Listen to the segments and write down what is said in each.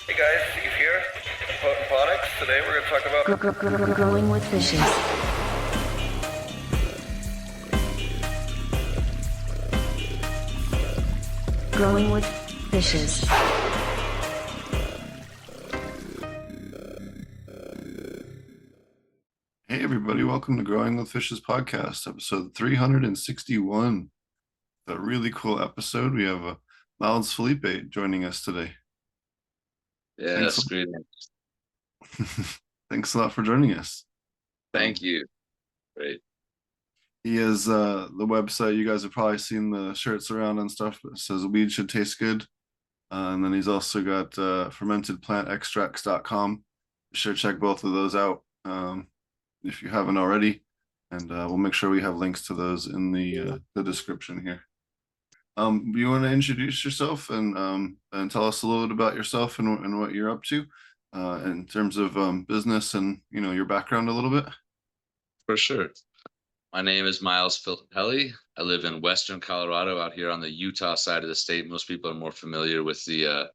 Hey guys, Steve here, Ponics. Today we're going to talk about Growing with fishes. Growing with fishes. Hey everybody, welcome to Growing with Fishes podcast, episode 361. A really cool episode. We have Miles Felipe joining us today. Yes, great. Thanks a lot for joining us. Thank you. Great. He has the website. You guys have probably seen the shirts around and stuff. It says weed should taste good. And then he's also got fermentedplantextracts.com. Be sure to check both of those out if you haven't already. And we'll make sure we have links to those in the description here. Do you want to introduce yourself and tell us a little bit about yourself and what you're up to in terms of business and your background a little bit? For sure. My name is Miles Filippelli. I live in Western Colorado, out here on the Utah side of the state. Most people are more familiar with the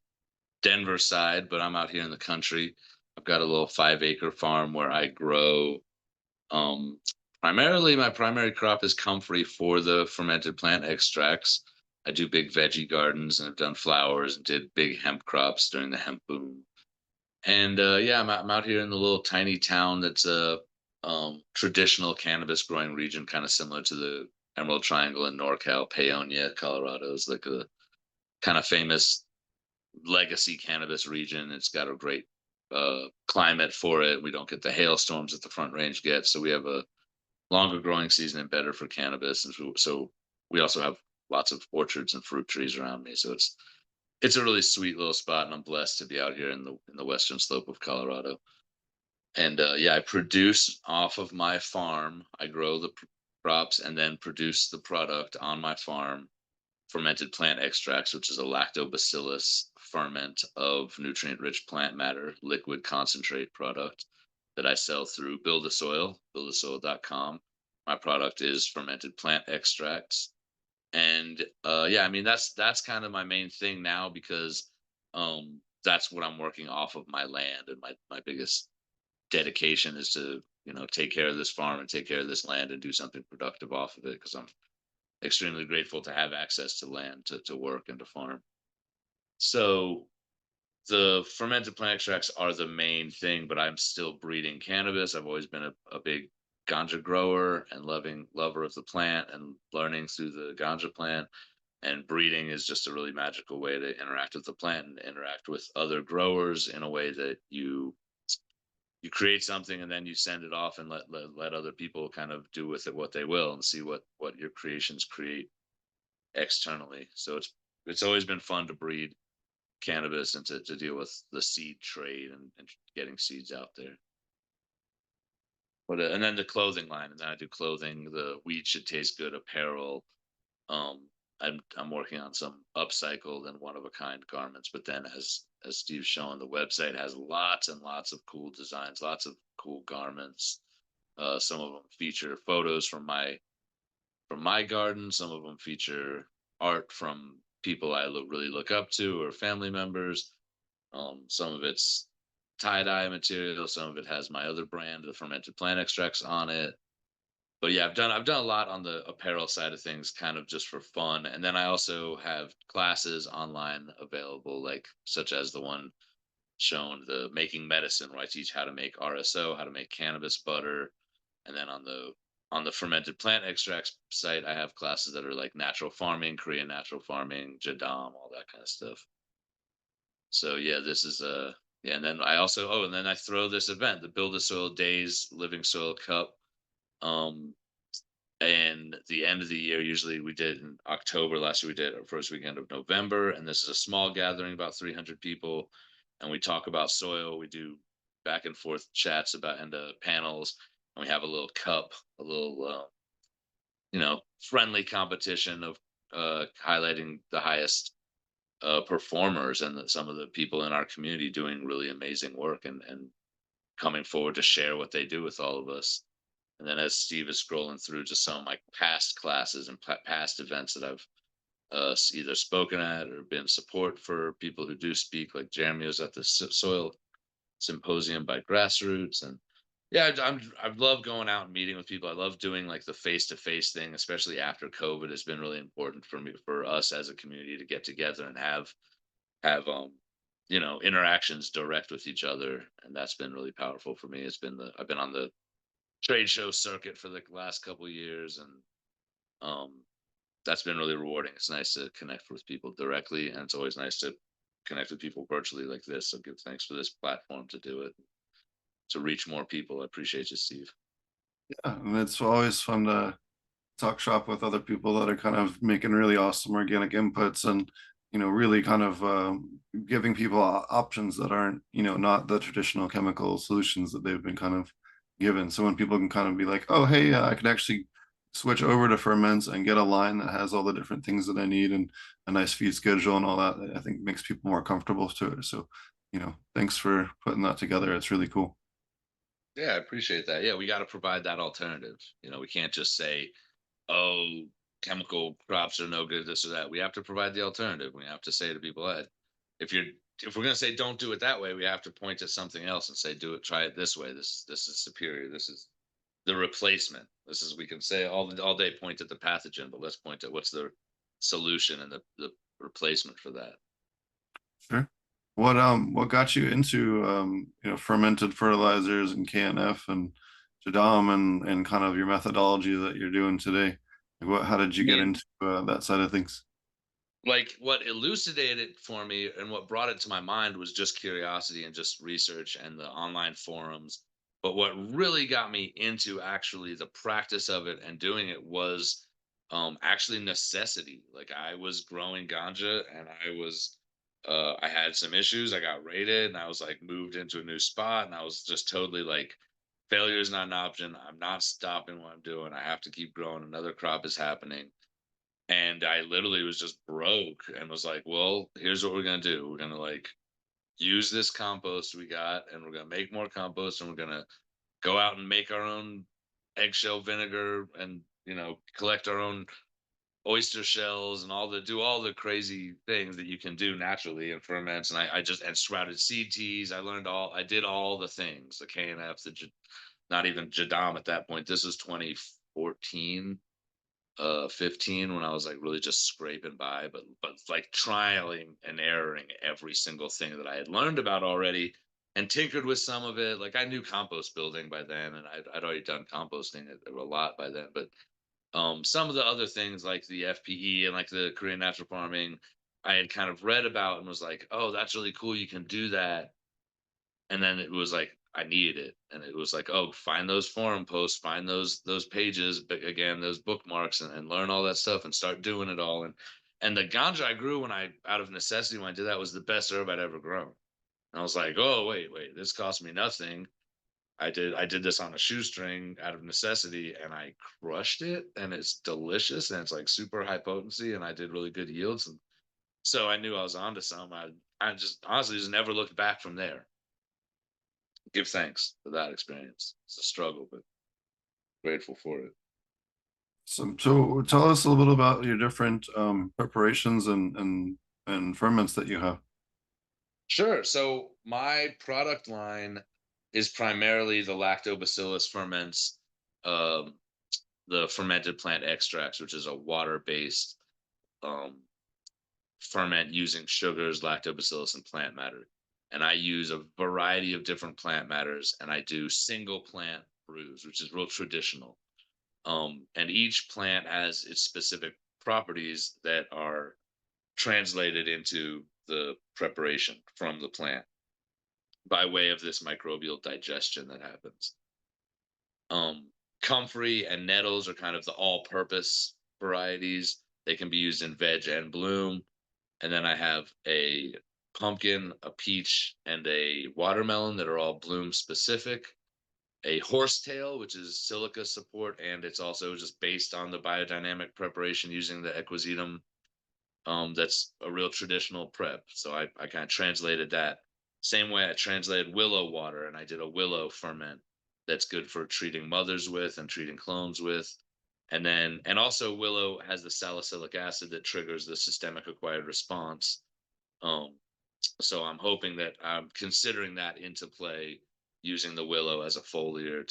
Denver side, but I'm out here in the country. I've got a little 5-acre farm where I grow. Primarily, my primary crop is comfrey for the fermented plant extracts. I do big veggie gardens and have done flowers and did big hemp crops during the hemp boom. And yeah, I'm out here in the little tiny town that's a traditional cannabis growing region, kind of similar to the Emerald Triangle in NorCal. Paonia, Colorado is like a kind of famous legacy cannabis region. It's got a great climate for it. We don't get the hailstorms that the Front Range gets, so we have a longer growing season and better for cannabis. And so we also have lots of orchards and fruit trees around me. So it's a really sweet little spot, and I'm blessed to be out here in the western slope of Colorado. And yeah, I produce off of my farm. I grow the crops and then produce the product on my farm. Fermented plant extracts, which is a lactobacillus ferment of nutrient-rich plant matter, liquid concentrate product that I sell through Build a Soil, buildasoil.com. My product is fermented plant extracts. And yeah, I mean that's kind of my main thing now, because that's what I'm working off of my land, and my biggest dedication is to take care of this farm and take care of this land and do something productive off of it, because I'm extremely grateful to have access to land to work and to farm. So the fermented plant extracts are the main thing, but I'm still breeding cannabis. I've always been a big ganja grower and lover of the plant and learning through the ganja plant. And breeding is just a really magical way to interact with the plant and interact with other growers in a way that you create something and then you send it off and let other people kind of do with it what they will, and see what your creations create externally. So it's always been fun to breed cannabis and to deal with the seed trade and getting seeds out there. But and then the clothing line, and then I do clothing. The weed should taste good apparel. I'm working on some upcycled and one of a kind garments, but then as Steve's showing, the website has lots and lots of cool designs, lots of cool garments. Some of them feature photos from my garden. Some of them feature art from people I really look up to or family members. Some of it's tie-dye material. Some of it has my other brand, the fermented plant extracts, on it. But yeah, I've done a lot on the apparel side of things, kind of just for fun. And then I also have classes online available, like such as the one shown, the making medicine, where I teach how to make RSO, how to make cannabis butter. And then on the fermented plant extracts site, I have classes that are like natural farming, Korean natural farming, jadam, all that kind of stuff. So yeah, this is yeah, and then I also and then I throw this event, the Build a Soil Days Living Soil Cup. And the end of the year, usually we did in October. Last year we did our first weekend of November, and this is a small gathering, about 300 people, and we talk about soil. We do back and forth chats about and panels, and we have a little cup, a little friendly competition of highlighting the highest performers and some of the people in our community doing really amazing work and coming forward to share what they do with all of us. And then as Steve is scrolling through just some of my past classes and past events that I've either spoken at or been support for people who do speak. Like Jeremy was at the soil symposium by Grassroots, and yeah, I love going out and meeting with people. I love doing like the face to face thing, especially after COVID. Has been really important for me, for us as a community, to get together and have interactions direct with each other, and that's been really powerful for me. I've been on the trade show circuit for the last couple years, and um that's been really rewarding. It's nice to connect with people directly, and it's always nice to connect with people virtually like this. So give thanks for this platform to do it, to reach more people. I appreciate you, Steve. Yeah, and it's always fun to talk shop with other people that are kind of making really awesome organic inputs, and really kind of giving people options that aren't not the traditional chemical solutions that they've been kind of given. So when people can kind of be like, oh hey, I can actually switch over to ferments and get a line that has all the different things that I need and a nice feed schedule and all that, I think makes people more comfortable to it. So thanks for putting that together. It's really cool. Yeah, I appreciate that. Yeah, we got to provide that alternative. We can't just say, "Oh, chemical crops are no good," this or that. We have to provide the alternative. We have to say to people, if you're if we're going to say don't do it that way, we have to point at something else and say, do it, try it this way. This is superior. This is the replacement. This is, we can say all day, point at the pathogen, but let's point at what's the solution and the replacement for that. Sure. What got you into fermented fertilizers and KNF and Jadam and kind of your methodology that you're doing today? Like how did you I get mean, into that side of things? like what elucidated it for me and what brought it to my mind was just curiosity and just research and the online forums. But what really got me into actually the practice of it and doing it was actually necessity. Like I was growing ganja, and I had some issues. I got raided, and I was like moved into a new spot, and I was just totally like, failure is not an option. I'm not stopping what I'm doing. I have to keep growing. Another crop is happening, and I literally was just broke and was like, well, here's what we're going to do. We're going to like use this compost we got, and we're going to make more compost, and we're going to go out and make our own eggshell vinegar, and, collect our own oyster shells and do all the crazy things that you can do naturally in ferments. And I just, and sprouted seed teas. I did all the things, the KNF, not even Jadam at that point. This was 2014, 15, when I was like really just scraping by, but like trialing and erroring every single thing that I had learned about already, and tinkered with some of it. Like I knew compost building by then, and I'd already done composting a lot by then. But some of the other things like the FPE and like the Korean natural farming, I had kind of read about and was like, oh, that's really cool. You can do that. And then it was like I needed it, and it was like, oh, find those forum posts, find those pages, but again, those bookmarks, and learn all that stuff and start doing it all. And the ganja I grew when I, out of necessity, when I did that, was the best herb I'd ever grown. And I was like, oh wait, this cost me nothing. I did this on a shoestring out of necessity, and I crushed it, and it's delicious, and it's like super high potency, and I did really good yields. And so I knew I was onto something. I just honestly just never looked back from there. Give thanks for that experience. It's a struggle, but grateful for it. So tell us a little bit about your different preparations and ferments that you have. Sure. So my product line is primarily the lactobacillus ferments, um, the fermented plant extracts, which is a water-based um, ferment using sugars, lactobacillus, and plant matter. And I use a variety of different plant matters, and I do single plant brews, which is real traditional. And each plant has its specific properties that are translated into the preparation from the plant by way of this microbial digestion that happens. Comfrey and nettles are kind of the all-purpose varieties. They can be used in veg and bloom. And then I have a pumpkin, a peach, and a watermelon that are all bloom specific. A horsetail, which is silica support, and it's also just based on the biodynamic preparation using the equisetum. That's a real traditional prep. So I kind of translated that. Same way I translated willow water, and I did a willow ferment that's good for treating mothers with and treating clones with. And also willow has the salicylic acid that triggers the systemic acquired response. Um, so I'm hoping that I'm considering that into play, using the willow as a foliar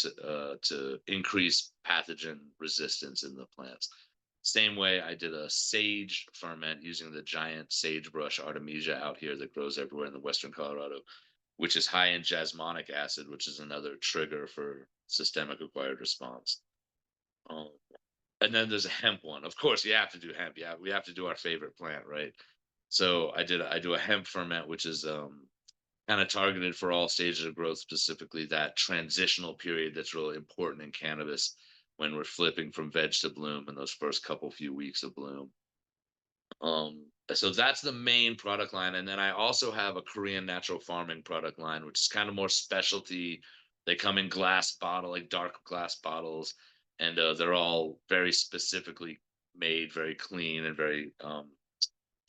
to increase pathogen resistance in the plants. Same way I did a sage ferment using the giant sagebrush artemisia out here that grows everywhere in the western Colorado, which is high in jasmonic acid, which is another trigger for systemic acquired response. Um, and then there's a hemp one. Of course, you have to do hemp. Yeah, we have to do our favorite plant, right? So I do a hemp ferment, which is kind of targeted for all stages of growth, specifically that transitional period that's really important in cannabis when we're flipping from veg to bloom in those first couple few weeks of bloom. So that's the main product line, and then I also have a Korean natural farming product line, which is kind of more specialty. They come in glass bottle, like dark glass bottles, and they're all very specifically made, very clean, and very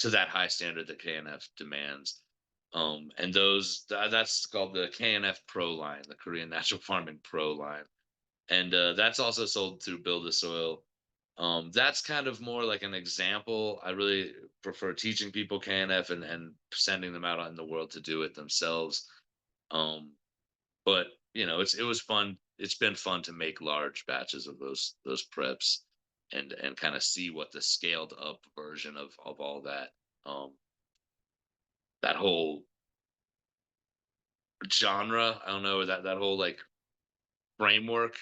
to that high standard that KNF demands. And that's called the KNF Pro line, the Korean Natural Farming Pro line, and that's also sold through Build a Soil. That's kind of more like an example. I really prefer teaching people KNF and sending them out in the world to do it themselves. Um, but it was fun. It's been fun to make large batches of those preps and kind of see what the scaled up version of all that that whole genre, I don't know, that whole like framework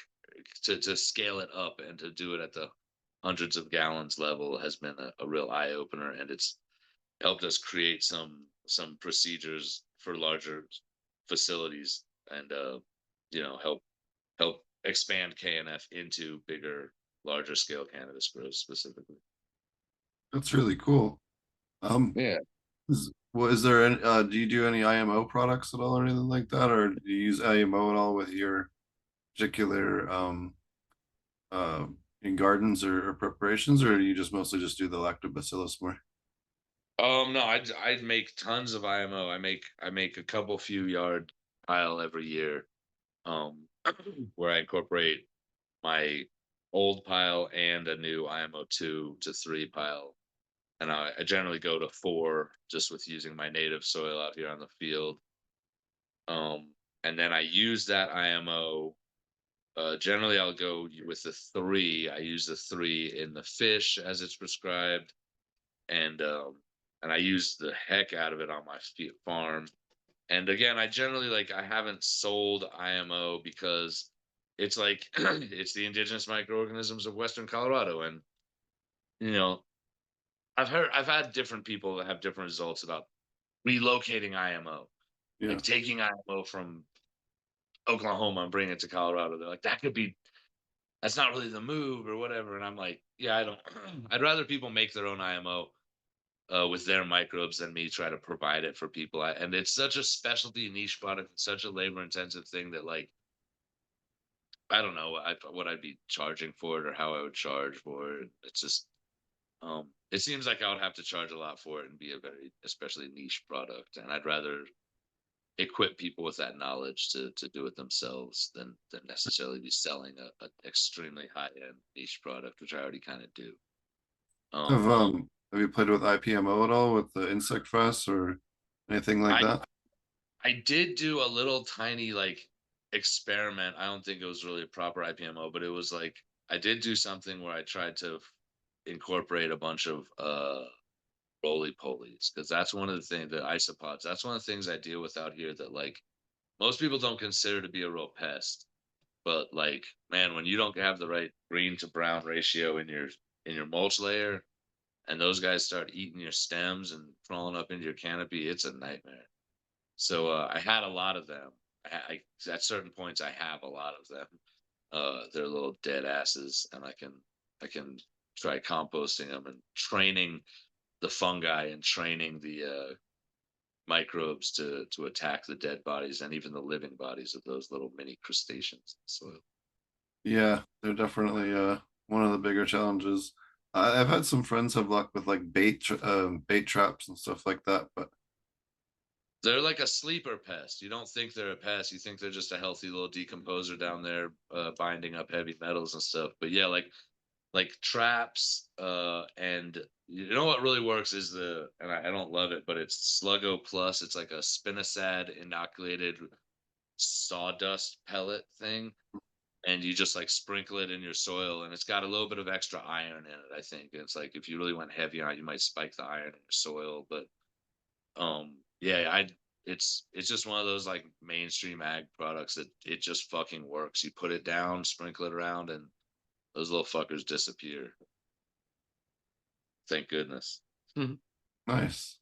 to scale it up and to do it at the hundreds of gallons level has been a real eye opener, and it's helped us create some procedures for larger facilities and help expand KNF into bigger, larger scale cannabis growth specifically. That's really cool. Um, Yeah. is there any, do you do any IMO products at all or anything like that, or do you use IMO at all with your particular uh in gardens or preparations, or do you just mostly just do the lactobacillus more? No, I make tons of IMO. I make a couple few yard pile every year. Um, where I incorporate my old pile and a new IMO 2 to 3 pile. And I generally go to 4 just with using my native soil out here on the field. And then I use that IMO. Generally, I'll go with the 3. I use the 3 in the fish as it's prescribed, and I use the heck out of it on my farm. And again, I generally I haven't sold IMO because it's like it's the indigenous microorganisms of Western Colorado, and you know I've had different people that have different results about relocating IMO, Yeah. like taking IMO from Oklahoma and bringing it to Colorado. They're like, that's not really the move or whatever. And I'm like, yeah, I don't. I'd rather people make their own IMO with their microbes than me try to provide it for people. And it's such a specialty niche product, such a labor intensive thing that I don't know what I'd be charging for it or how I would charge for it. It's just it seems like I would have to charge a lot for it and be a very especially niche product. And I'd rather equip people with that knowledge to do it themselves than necessarily be selling a extremely high end niche product, which I already kind of do. Um, Have you played with IPMO at all with the insect fest or anything like I that? I did do a little tiny experiment. I don't think it was really a proper IPMO, but it was like I did do something where I tried to incorporate a bunch of roly polies because that's one of the things, the isopods. That's one of the things I deal with out here that most people don't consider to be a real pest. But man, when you don't have the right green to brown ratio in your mulch layer, and those guys start eating your stems and crawling up into your canopy, it's a nightmare. So I had a lot of them. At certain points I have a lot of them. They're little dead asses, and I can try composting them and training the fungi and training the microbes to attack the dead bodies and even the living bodies of those little mini crustaceans in the soil. Yeah, they're definitely one of the bigger challenges. I've had some friends have luck with like bait traps and stuff like that, but They're like a sleeper pest. You don't think they're a pest. You think they're just a healthy little decomposer down there, binding up heavy metals and stuff. But yeah, like traps, and you know what really works is and I don't love it, but it's Sluggo Plus. It's like a spinosad inoculated sawdust pellet thing, and you just like sprinkle it in your soil, and it's got a little bit of extra iron in it. I think it's like if you really went heavy on it, you might spike the iron in your soil, but yeah, it's just one of those like mainstream ag products that it just fucking works. You put it down, sprinkle it around, and those little fuckers disappear. Thank goodness. Nice.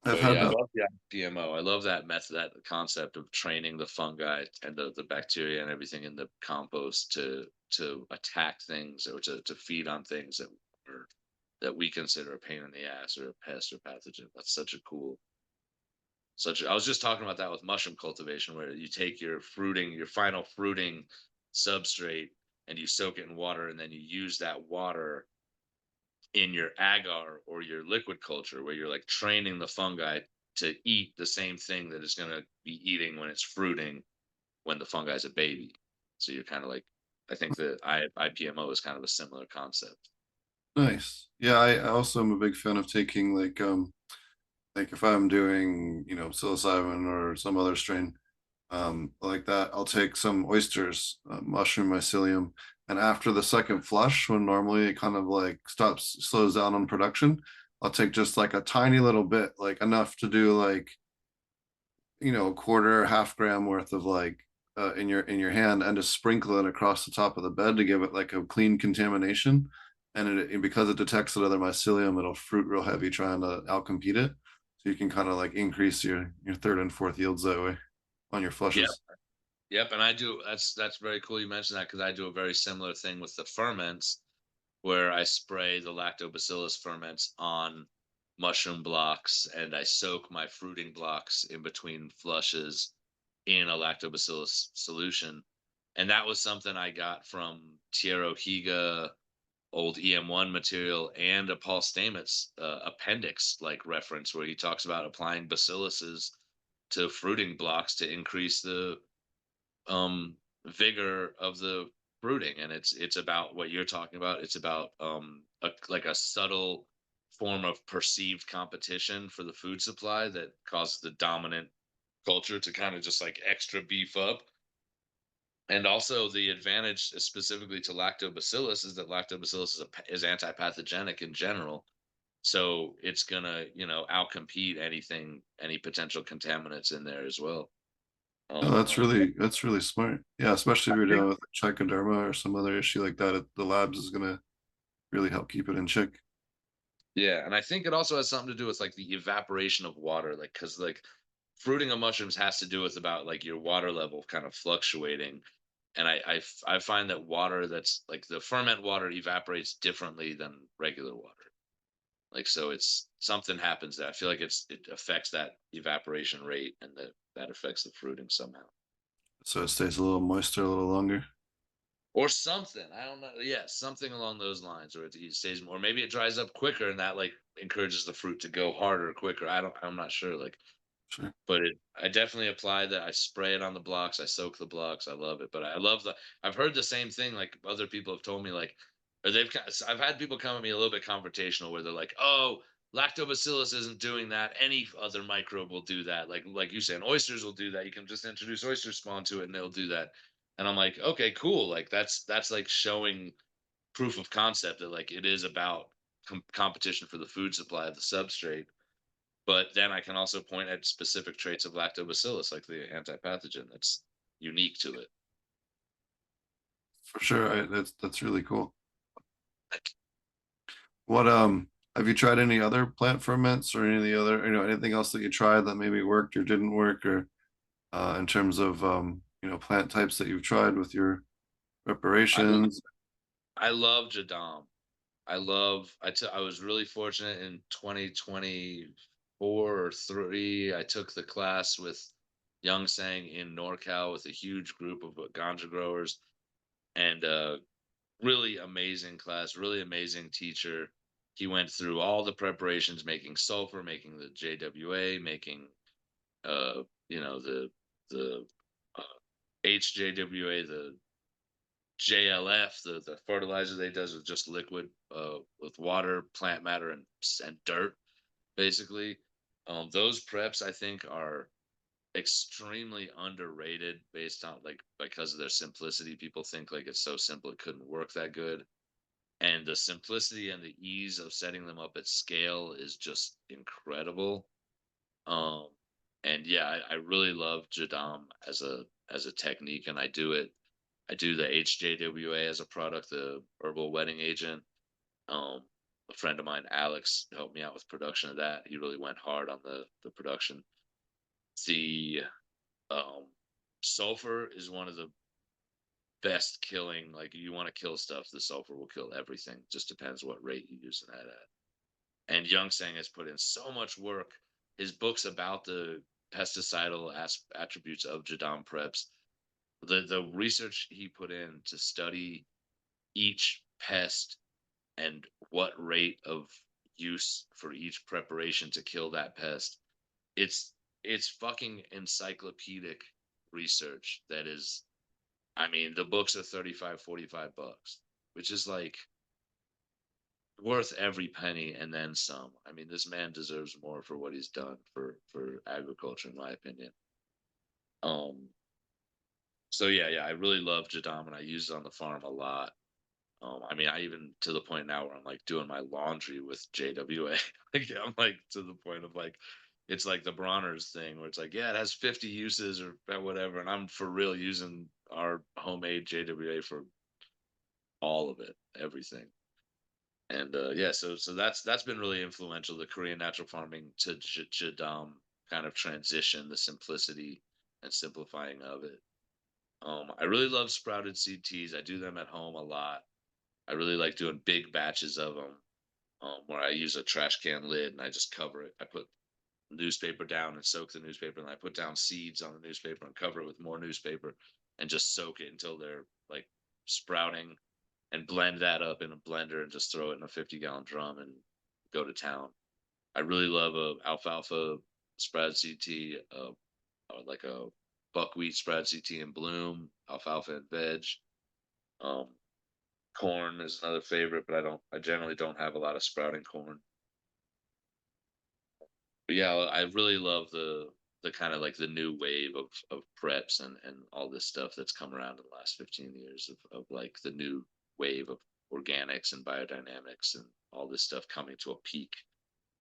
I've But had yeah, I that. love the GMO. I love that method, that concept of training the fungi and the bacteria and everything in the compost to attack things or to feed on things that we consider a pain in the ass or a pest or pathogen. That's such a cool I was just talking about that with mushroom cultivation, where you take your final fruiting substrate, and you soak it in water, and then you use that water in your agar or your liquid culture, where you're like training the fungi to eat the same thing that it's going to be eating when it's fruiting when the fungi is a baby. So you're kind of like, I think the IPMO is kind of a similar concept. Nice. Yeah, I also am a big fan of taking like if I'm doing, psilocybin or some other strain, like that, I'll take some oysters, mushroom mycelium, and after the second flush, when normally it kind of like slows down on production, I'll take just like a tiny little bit, like enough to do like, a quarter, half gram worth of like in your hand, and just sprinkle it across the top of the bed to give it like a clean contamination. And because it detects that other mycelium, it'll fruit real heavy trying to outcompete it. So you can kind of like increase your third and fourth yields that way on your Yep. flushes. Yep. And I do, that's very cool you mentioned that, because I do a very similar thing with the ferments, where I spray the lactobacillus ferments on mushroom blocks, and I soak my fruiting blocks in between flushes in a lactobacillus solution. And that was something I got from Tierra Higa, old EM1 material, and a Paul Stamets appendix like reference, where he talks about applying bacilluses to fruiting blocks to increase the vigor of the fruiting. And it's about what you're talking about. It's about like a subtle form of perceived competition for the food supply that causes the dominant culture to kind of just like extra beef up. And also the advantage specifically to lactobacillus is that lactobacillus is anti-pathogenic in general, so it's gonna outcompete any potential contaminants in there as well. Oh, um that's really smart. Yeah, especially I if you're think dealing with trichoderma or some other issue like that, the labs is gonna really help keep it in check. Yeah, and I think it also has something to do with like the evaporation of water, like because like fruiting of mushrooms has to do with about like your water level kind of fluctuating. And I find that water that's like the ferment water evaporates differently than regular water. Like so, it's something happens that I feel like it affects that evaporation rate, and that affects the fruiting somehow. So it stays a little moister a little longer. Or something. I don't know. Yeah, something along those lines, or it stays more. Maybe it dries up quicker, and that like encourages the fruit to go harder quicker. I'm not sure. Like, Sure. but I definitely apply that. I spray it on the blocks. I soak the blocks. I love it. But I love I've heard the same thing. Like other people have told me, like, or I've had people come at me a little bit confrontational, where they're like, "Oh, lactobacillus isn't doing that. Any other microbe will do that. Like you saying, oysters will do that. You can just introduce oyster spawn to it, and they'll do that." And I'm like, "Okay, cool. Like that's like showing proof of concept that like it is about competition for the food supply of the substrate." But then I can also point at specific traits of lactobacillus, like the antipathogen, that's unique to it. For sure. That's really cool. What have you tried any other plant ferments or any of the other, anything else that you tried that maybe worked or didn't work, or in terms of plant types that you've tried with your I lo- preparations? I love Jadam. I was really fortunate in 2024 or 3. I took the class with Young Sang in NorCal with a huge group of ganja growers, and really amazing class, really amazing teacher. He went through all the preparations, making sulfur, making the JWA, making the uh, HJWA, the JLF, the fertilizer they does with just liquid, with water, plant matter, and dirt, basically. Those preps I think are extremely underrated based on like because of their simplicity. People think like it's so simple it couldn't work that good. And the simplicity and the ease of setting them up at scale is just incredible. Um and yeah, I really love Jadam as a technique, and I do the HJWA as a product, the herbal wetting agent. Um a friend of mine, Alex, helped me out with production of that. He really went hard on the production. The um sulfur is one of the best killing. Like you want to kill stuff, the sulfur will kill everything. Just depends what rate you use that at. And Young Sang has put in so much work. His books about the pesticidal attributes of Jadam preps, the research he put in to study each pest and what rate of use for each preparation to kill that pest, it's it's fucking encyclopedic research that is, I mean, the books are 35, $45, which is like worth every penny and then some. I mean, this man deserves more for what he's done for agriculture, in my opinion. Um, so yeah, I really love Jadam and I use it on the farm a lot. I mean, I even to the point now where I'm like doing my laundry with JWA. Like I'm like to the point of like it's like the Bronner's thing where it's like, yeah, it has 50 uses or whatever, and I'm for real using our homemade JWA for all of it, everything. And yeah, so that's been really influential. The Korean natural farming to Jadam kind of transition, the simplicity and simplifying of it. I really love sprouted seed teas. I do them at home a lot. I really like doing big batches of them, where I use a trash can lid and I just cover it. I put newspaper down and soak the newspaper, and I put down seeds on the newspaper and cover it with more newspaper and just soak it until they're like sprouting, and blend that up in a blender and just throw it in a 50-gallon drum and go to town. I really love a alfalfa spread CT, or like a buckwheat spread CT in bloom, alfalfa and veg. Um, corn is another favorite, but I generally don't have a lot of sprouting corn. But yeah, I really love the kind of like the new wave of preps and all this stuff that's come around in the last 15 years of like the new wave of organics and biodynamics and all this stuff coming to a peak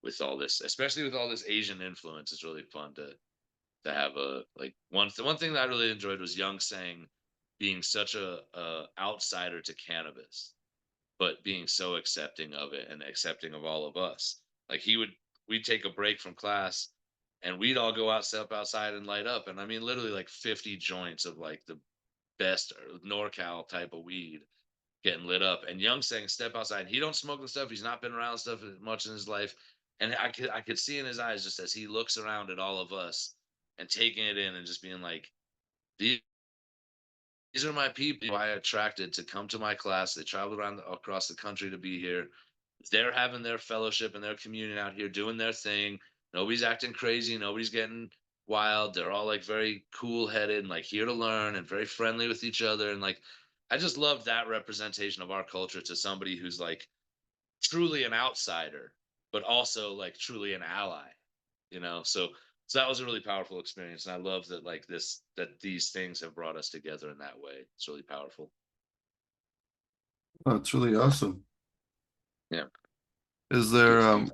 with all this, especially with all this Asian influence. It's really fun to have a like one thing that I really enjoyed was Young Sang being such a outsider to cannabis, but being so accepting of it and accepting of all of us. Like we'd take a break from class and we'd all go out, step outside and light up. And I mean, literally like 50 joints of like the best NorCal type of weed getting lit up. And Young saying, step outside. He don't smoke the stuff. He's not been around stuff much in his life. And I could see in his eyes just as he looks around at all of us and taking it in and just being like, these are my people I attracted to come to my class. They traveled around across the country to be here. They're having their fellowship and their communion out here doing their thing. Nobody's acting crazy. Nobody's getting wild. They're all like very cool headed and like here to learn and very friendly with each other. And like, I just love that representation of our culture to somebody who's like truly an outsider, but also like truly an ally, you know? So that was a really powerful experience. And I love that like that these things have brought us together in that way. It's really powerful. Oh, it's really awesome. Yeah. Is there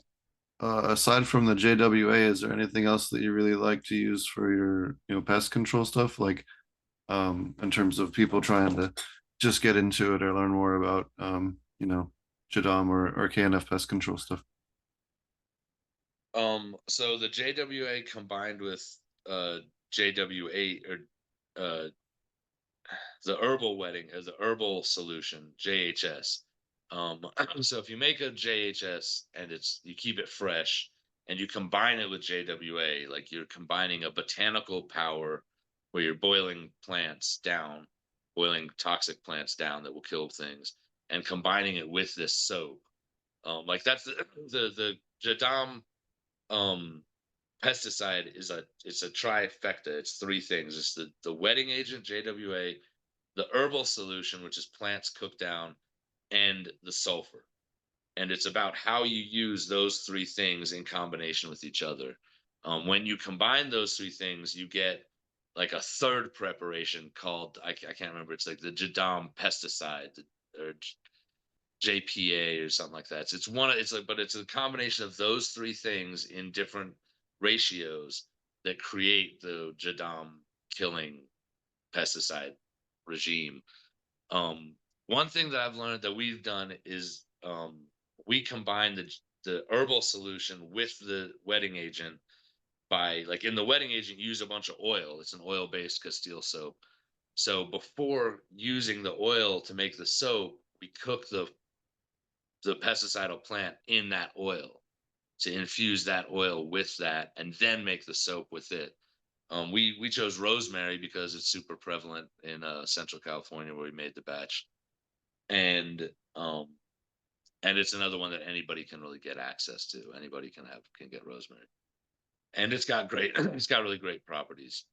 aside from the JWA, is there anything else that you really like to use for your, pest control stuff? Like in terms of people trying to just get into it or learn more about Jadam or KNF pest control stuff. So the JWA combined with JW8 or uh the herbal wedding as the herbal solution, JHS. So if you make a JHS and you keep it fresh and you combine it with JWA, like you're combining a botanical power where you're boiling plants down, boiling toxic plants down that will kill things, and combining it with this soap. Like that's the Jadam um pesticide is it's a trifecta. It's three things. It's the wetting agent JWA, the herbal solution, which is plants cooked down, and the sulfur. And it's about how you use those three things in combination with each other. When you combine those three things, you get like a third preparation called I can't remember. It's like the Jadam pesticide or JPA or something like that. It's one. It's like, but it's a combination of those three things in different ratios that create the Jadam killing pesticide regime. One thing that I've learned that we've done is we combine the herbal solution with the wetting agent by like in the wetting agent use a bunch of oil. It's an oil based Castile soap. So before using the oil to make the soap, we cook the pesticidal plant in that oil to infuse that oil with that and then make the soap with it. We chose rosemary because it's super prevalent in Central California where we made the batch, and and it's another one that anybody can really get access to. Anybody can get rosemary, and it's got great it's got really great properties.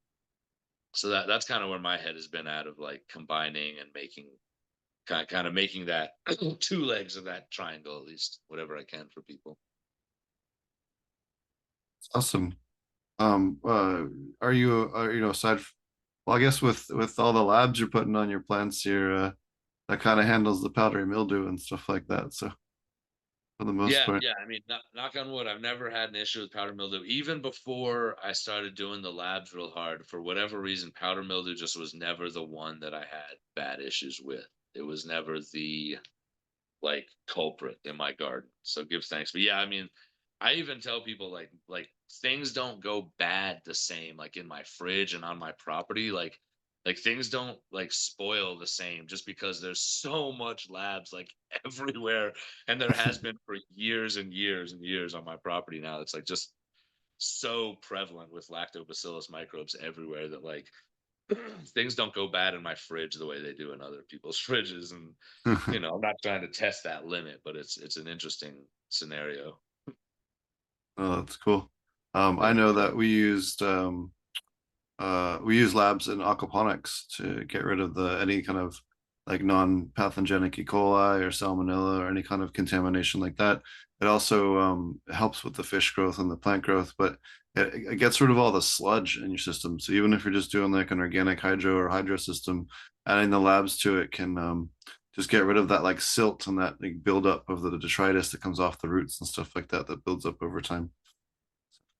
So that's kind of where my head has been at of like combining and making kind of making that two legs of that triangle at least whatever I can for people. Awesome. Are you aside well, I guess with all the labs you're putting on your plants here, that kind of handles the powdery mildew and stuff like that. So for the most Yeah, part, yeah. I mean, knock on wood, I've never had an issue with powder mildew. Even before I started doing the labs real hard, for whatever reason, powder mildew just was never the one that I had bad issues with. It was never the like culprit in my garden. So give thanks. But yeah, I mean, I even tell people like things don't go bad the same like in my fridge and on my property. Like things don't like spoil the same just because there's so much labs like everywhere and there has been for years and years and years on my property now. It's like just so prevalent with lactobacillus microbes everywhere that like things don't go bad in my fridge the way they do in other people's fridges. And I'm not trying to test that limit, but it's an interesting scenario. oh, that's cool. I Yeah. know that we use labs in aquaponics to get rid of the any kind of like non-pathogenic E. coli or salmonella or any kind of contamination like that. It also helps with the fish growth and the plant growth, but it gets rid of all the sludge in your system. So even if you're just doing like an organic hydro or hydro system, adding the labs to it can just get rid of that like silt and that like buildup of the detritus that comes off the roots and stuff like that that builds up over time.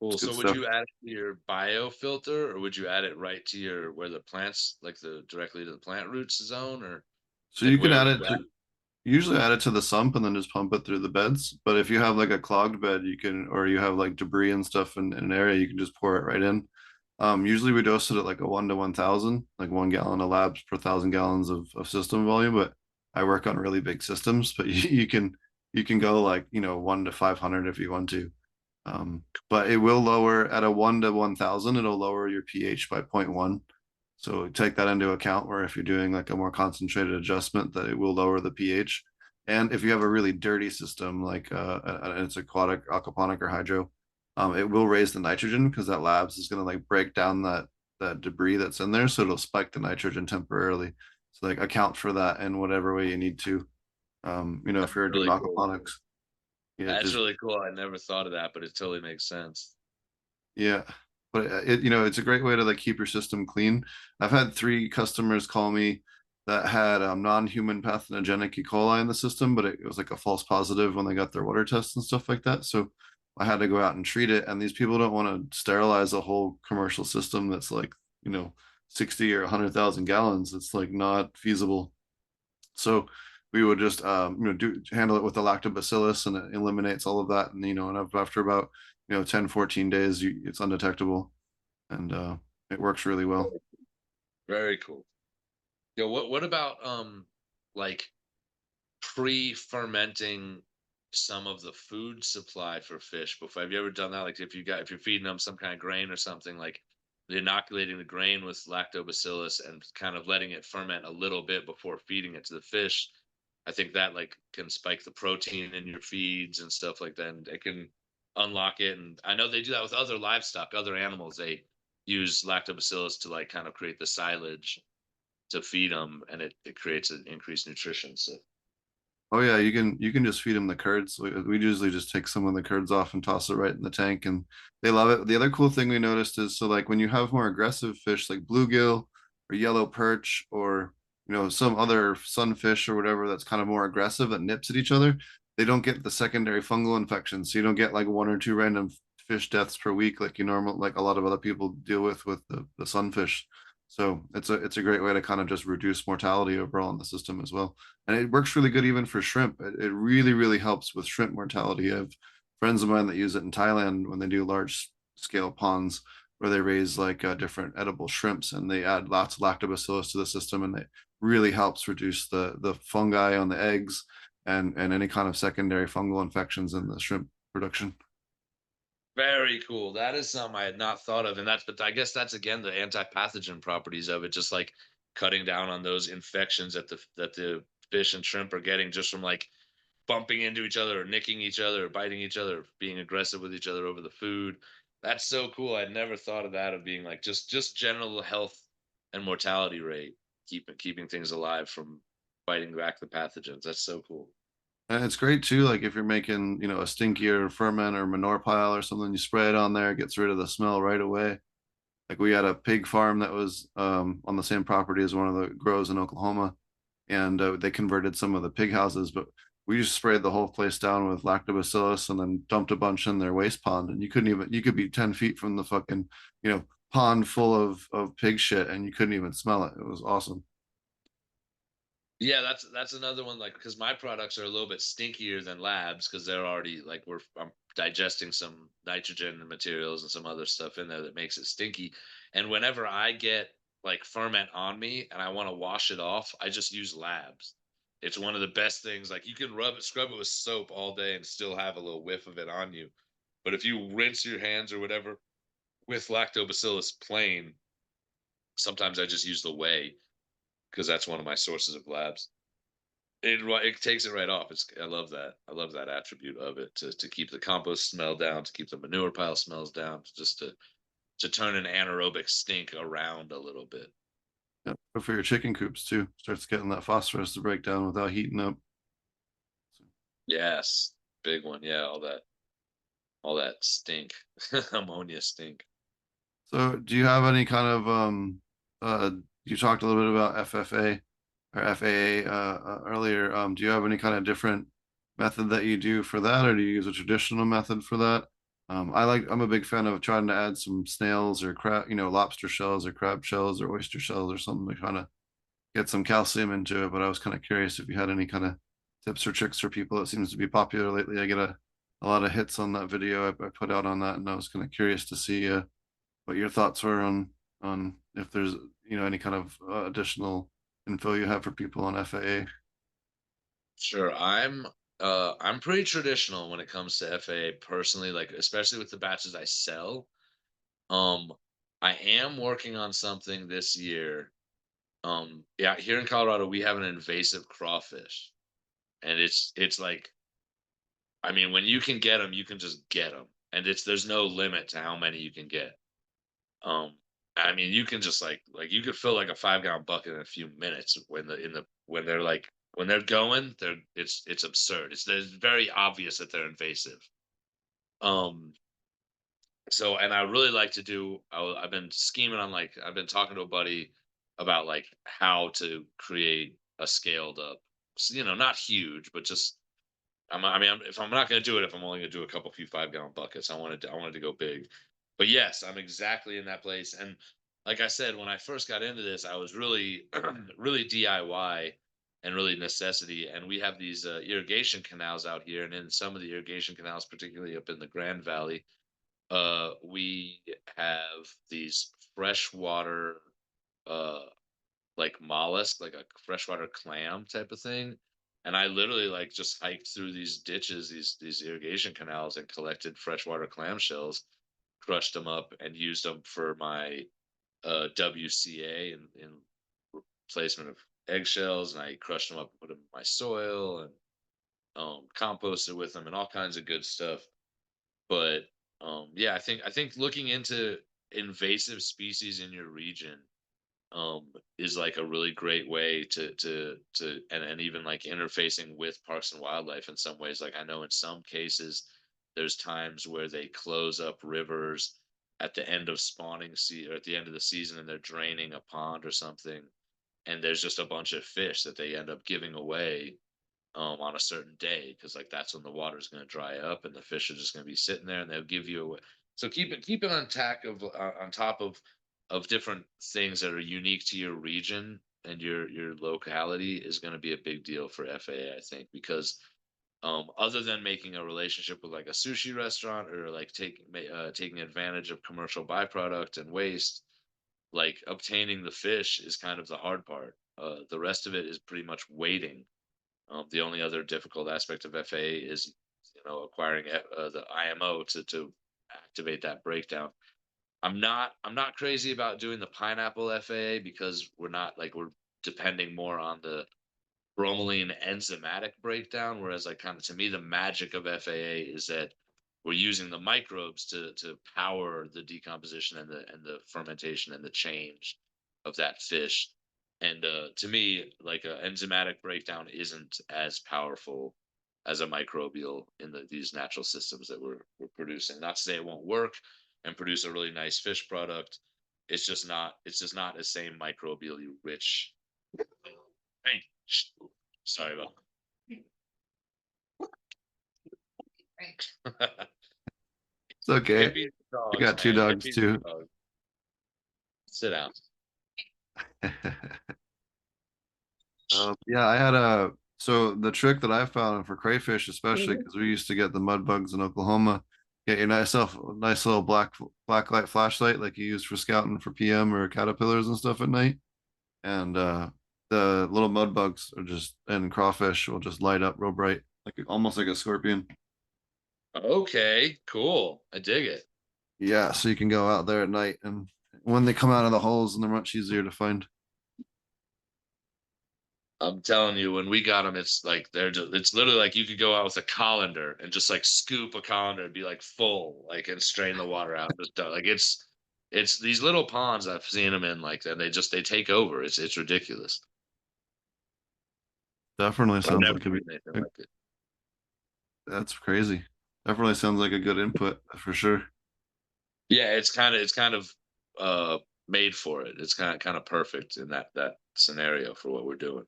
Cool. It's good So would stuff. you add it to your biofilter or would you add it right to your where the plants like the directly to the plant roots zone or So like you can where add would it you add to usually add it to the sump and then just pump it through the beds. But if you have like a clogged bed, you can, or you have like debris and stuff in an area, you can just pour it right in. Usually we dose it at like a 1 to 1,000, like 1 gallon of labs per 1,000 gallons of system volume. But I work on really big systems, but you can go like 1 to 500 if you want to. But it will lower at a 1 to 1,000, it'll lower your pH by 0.1. So take that into account where if you're doing like a more concentrated adjustment, that it will lower the pH. And if you have a really dirty system, like it's aquatic, aquaponic or hydro, it will raise the nitrogen because that labs is going to like break down that debris that's in there. So it'll spike the nitrogen temporarily. So like account for that in whatever way you need to. If you're doing really cool. aquaponics, yeah, That's just really cool. I never thought of that, but it totally makes sense. yeah, but it's a great way to like keep your system clean. I've had 3 customers call me that had non-human pathogenic E. coli in the system, but it was like a false positive when they got their water tests and stuff like that. So I had to go out and treat it. And these people don't want to sterilize a whole commercial system that's like 60 or 100,000 gallons. It's like not feasible. So we would just do handle it with the lactobacillus and it eliminates all of that. And and after about 10, 14 days, it's undetectable and it works really well. Very cool. Yo, what about like pre-fermenting some of the food supply for fish before? Have you ever done that? Like if you're feeding them some kind of grain or something, like inoculating the grain with lactobacillus and kind of letting it ferment a little bit before feeding it to the fish. I think that like can spike the protein in your feeds and stuff like that. And it can unlock it. And I know they do that with other livestock, other animals. They use lactobacillus to like kind of create the silage to feed them, and it creates an increased nutrition. So Oh yeah, you can just feed them the curds. We usually just take some of the curds off and toss it right in the tank, and they love it. The other cool thing we noticed is so like when you have more aggressive fish like bluegill or yellow perch or some other sunfish or whatever that's kind of more aggressive that nips at each other, they don't get the secondary fungal infections. So you don't get like one or two random fish deaths per week like like a lot of other people deal with the sunfish. So it's a great way to kind of just reduce mortality overall in the system as well. And it works really good even for shrimp. It really, really helps with shrimp mortality. I have friends of mine that use it in Thailand when they do large scale ponds where they raise like different edible shrimps and they add lots of lactobacillus to the system, and it really helps reduce the fungi on the eggs and any kind of secondary fungal infections in the shrimp production. very cool. That is something I had not thought of, and but I guess that's again the anti-pathogen properties of it, just like cutting down on those infections that the fish and shrimp are getting just from like bumping into each other or nicking each other or biting each other or being aggressive with each other over the food. That's so cool. I'd never thought of that, of being like just general health and mortality rate, keeping things alive from fighting back the pathogens. That's so cool. And it's great too, like if you're making, a stinkier ferment or manure pile or something, you spray it on there, it gets rid of the smell right away. Like we had a pig farm that was on the same property as one of the grows in Oklahoma, and they converted some of the pig houses, but we just sprayed the whole place down with lactobacillus and then dumped a bunch in their waste pond, and you could be 10 feet from the fucking pond full of pig shit and you couldn't even smell it. It was awesome. Yeah, that's another one. Like, because my products are a little bit stinkier than labs because they're already like I'm digesting some nitrogen and materials and some other stuff in there that makes it stinky. And whenever I get like ferment on me and I want to wash it off, I just use labs. It's one of the best things. Like you can scrub it with soap all day and still have a little whiff of it on you. But if you rinse your hands or whatever with lactobacillus plain, sometimes I just use the whey because that's one of my sources of labs. It takes it right off. I love that. I love that attribute of it to keep the compost smell down, to keep the manure pile smells down, just to turn an anaerobic stink around a little bit. Yeah, but for your chicken coops too, starts getting that phosphorus to break down without heating up. Yes, big one. Yeah, all that stink, ammonia stink. So do you have any kind of you talked a little bit about FFA or FAA earlier. Do you have any kind of different method that you do for that, or do you use a traditional method for that? I'm a big fan of trying to add some snails or crab, lobster shells or crab shells or oyster shells or something to kind of get some calcium into it. But I was kind of curious if you had any kind of tips or tricks for people. It seems to be popular lately. I get a lot of hits on that video I put out on that, and I was kind of curious to see what your thoughts were on if there's any kind of additional info you have for people on FAA. Sure, I'm pretty traditional when it comes to FAA personally, like especially with the batches I sell. Um, I am working on something this year. Yeah, here in Colorado, we have an invasive crawfish, and it's like, I mean, when you can get them, you can just get them, and there's no limit to how many you can get. Um, I mean, you can just like you could fill like a 5 gallon bucket in a few minutes when they're like when they're going, it's absurd. It's very obvious that they're invasive. Um, So, and I really like to I've been scheming on like, I've been talking to a buddy about like how to create a scaled up, not huge, but just, if I'm not going to do it, if I'm only going to do a couple few 5 gallon buckets, I wanted to go big. But yes, I'm exactly in that place. And like I said, when I first got into this, I was really, really DIY and really necessity. And we have these irrigation canals out here. And in some of the irrigation canals, particularly up in the Grand Valley, we have these freshwater uh like mollusk, like a freshwater clam type of thing. And I literally like just hiked through these ditches, these irrigation canals, and collected freshwater clam shells, crushed them up and used them for my WCA in replacement of eggshells. And I crushed them up and put them in my soil, and composted with them and all kinds of good stuff. But yeah, I think looking into invasive species in your region, is like a really great way and even like interfacing with parks and wildlife in some ways. Like I know in some cases there's times where they close up rivers at the end of spawning or at the end of the season, and they're draining a pond or something, and there's just a bunch of fish that they end up giving away on a certain day, because like that's when the water is going to dry up and the fish are just going to be sitting there, and they'll give you away. So keep it on tack of on top of different things that are unique to your region and your locality is going to be a big deal for FAA, I think, because other than making a relationship with like a sushi restaurant, or like taking advantage of commercial byproduct and waste, like obtaining the fish is kind of the hard part. The rest of it is pretty much waiting. The only other difficult aspect of FAA is, acquiring the IMO to activate that breakdown. I'm not crazy about doing the pineapple FAA, because we're depending more on the bromelain enzymatic breakdown, whereas like kind of to me the magic of FAA is that we're using the microbes to power the decomposition and the fermentation and the change of that fish. And to me, like a enzymatic breakdown isn't as powerful as a microbial in these natural systems that we're producing. Not to say it won't work and produce a really nice fish product. It's just not the same microbially rich. Hey, sorry about that. It's okay. Hippie I dogs, got two man. dogs Hippies too. dogs. Sit down. Yeah, I had so the trick that I found for crayfish, especially because we used to get the mud bugs in Oklahoma, get your nice little black light flashlight like you use for scouting for PM or caterpillars and stuff at night. And the little mud bugs are just and crawfish will just light up real bright, like almost like a scorpion. Okay, cool. I dig it. Yeah, so you can go out there at night, and when they come out of the holes, and they're much easier to find. I'm telling you, when we got them, it's like it's literally like you could go out with a colander and just like scoop a colander and be like full, like, and strain the water out. Just like it's these little ponds I've seen them in, like, and they take over. It's ridiculous. Definitely I've sounds never like a, seen anything like it. that's crazy. Definitely sounds like a good input for sure. Yeah, it's kind of made for it. It's kind of perfect in that scenario for what we're doing.